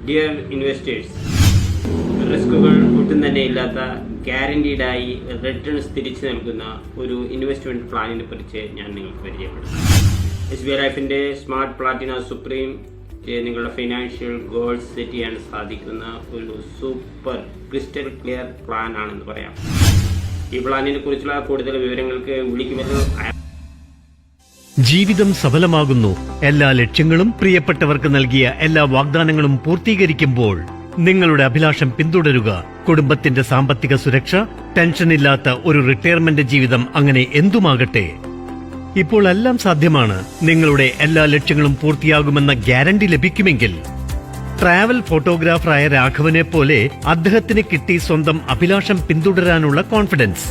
Dear investors, റിസ്കുകൾ ഒട്ടും തന്നെ ഇല്ലാത്ത ഗ്യാരണ്ടീഡായി റിട്ടേൺസ് തിരിച്ചു നൽകുന്ന ഒരു ഇൻവെസ്റ്റ്മെൻറ്റ് പ്ലാനിനെ കുറിച്ച് ഞാൻ നിങ്ങൾക്ക് പരിചയപ്പെടുത്തും. SBI ലൈഫിൻ്റെ സ്മാർട്ട് പ്ലാറ്റിന സുപ്രീം നിങ്ങളുടെ ഫിനാൻഷ്യൽ ഗോൾസ് സെറ്റ് ചെയ്യാൻ സാധിക്കുന്ന ഒരു സൂപ്പർ ക്രിസ്റ്റൽ ക്ലിയർ പ്ലാൻ ആണെന്ന് പറയാം. ഈ പ്ലാനിനെ കുറിച്ചുള്ള കൂടുതൽ വിവരങ്ങൾക്ക് വിളിക്കുമല്ലോ. ജീവിതം സഫലമാകുന്നു. എല്ലാ ലക്ഷ്യങ്ങളും പ്രിയപ്പെട്ടവർക്ക് നൽകിയ എല്ലാ വാഗ്ദാനങ്ങളും പൂർത്തീകരിക്കുമ്പോൾ നിങ്ങളുടെ അഭിലാഷം പിന്തുടരുക. കുടുംബത്തിന്റെ സാമ്പത്തിക സുരക്ഷ, ടെൻഷനില്ലാത്ത ഒരു റിട്ടയർമെന്റ് ജീവിതം, അങ്ങനെ എന്തുമാകട്ടെ. ഇപ്പോൾ എല്ലാം സാധ്യമാണ്. നിങ്ങളുടെ എല്ലാ ലക്ഷ്യങ്ങളും പൂർത്തിയാകുമെന്ന ഗ്യാരണ്ടി ലഭിക്കുമെങ്കിൽ ട്രാവൽ ഫോട്ടോഗ്രാഫറായ രാഘവനെ പോലെ അദ്ദേഹത്തിന് കിട്ടി സ്വന്തം അഭിലാഷം പിന്തുടരാനുള്ള കോൺഫിഡൻസ്.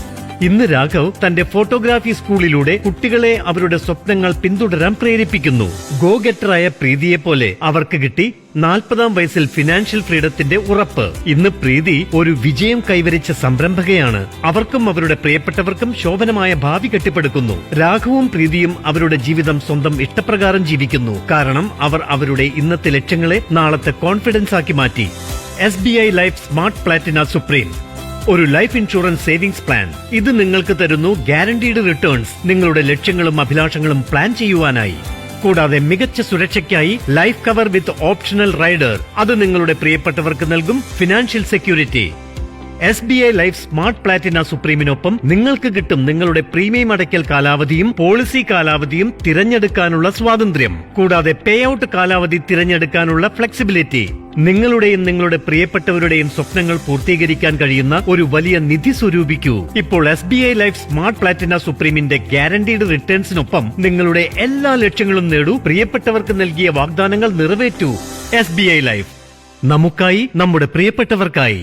ഇന്ന് രാഘവ് തന്റെ ഫോട്ടോഗ്രാഫി സ്കൂളിലൂടെ കുട്ടികളെ അവരുടെ സ്വപ്നങ്ങൾ പിന്തുടരാൻ പ്രേരിപ്പിക്കുന്നു. ഗോ ഗെറ്ററായ പ്രീതിയെ പോലെ അവർക്ക് കിട്ടി 40-ാം വയസ്സിൽ ഫിനാൻഷ്യൽ ഫ്രീഡത്തിന്റെ ഉറപ്പ്. ഇന്ന് പ്രീതി ഒരു വിജയം കൈവരിച്ച സംരംഭകയാണ്. അവർക്കും അവരുടെ പ്രിയപ്പെട്ടവർക്കും ശോഭനമായ ഭാവി കെട്ടിപ്പടുക്കുന്നു. രാഘവും പ്രീതിയും അവരുടെ ജീവിതം സ്വന്തം ഇഷ്ടപ്രകാരം ജീവിക്കുന്നു. കാരണം അവർ അവരുടെ ഇന്നത്തെ ലക്ഷ്യങ്ങളെ നാളത്തെ കോൺഫിഡൻസ് ആക്കി മാറ്റി. SBI life smart Platina supreme ഒരു ലൈഫ് ഇൻഷുറൻസ് സേവിംഗ്സ് പ്ലാൻ. ഇത് നിങ്ങൾക്ക് തരുന്നു ഗ്യാരണ്ടീഡ് റിട്ടേൺസ് നിങ്ങളുടെ ലക്ഷ്യങ്ങളും അഭിലാഷങ്ങളും പ്ലാൻ ചെയ്യുവാനായി. കൂടാതെ മികച്ച സുരക്ഷയ്ക്കായി life cover with optional rider. അത് നിങ്ങളുടെ പ്രിയപ്പെട്ടവർക്ക് നൽകും financial security. SBI life smart platina സുപ്രീമിനൊപ്പം നിങ്ങൾക്ക് കിട്ടും നിങ്ങളുടെ പ്രീമിയം അടയ്ക്കൽ കാലാവധിയും പോളിസി കാലാവധിയും തിരഞ്ഞെടുക്കാനുള്ള സ്വാതന്ത്ര്യം. കൂടാതെ പേ ഔട്ട് കാലാവധി തിരഞ്ഞെടുക്കാനുള്ള ഫ്ലെക്സിബിലിറ്റി. നിങ്ങളുടെയും നിങ്ങളുടെ പ്രിയപ്പെട്ടവരുടെയും സ്വപ്നങ്ങൾ പൂർത്തീകരിക്കാൻ കഴിയുന്ന ഒരു വലിയ നിധി സ്വരൂപിക്കൂ. ഇപ്പോൾ SBI ലൈഫ് സ്മാർട്ട് പ്ലാറ്റിന സുപ്രീമിന്റെ ഗ്യാരണ്ടീഡ് റിട്ടേൺസിനൊപ്പം നിങ്ങളുടെ എല്ലാ ലക്ഷ്യങ്ങളും നേടൂ. പ്രിയപ്പെട്ടവർക്ക് നൽകിയ വാഗ്ദാനങ്ങൾ നിറവേറ്റൂ. SBI ലൈഫ്, നമുക്കായി, നമ്മുടെ പ്രിയപ്പെട്ടവർക്കായി.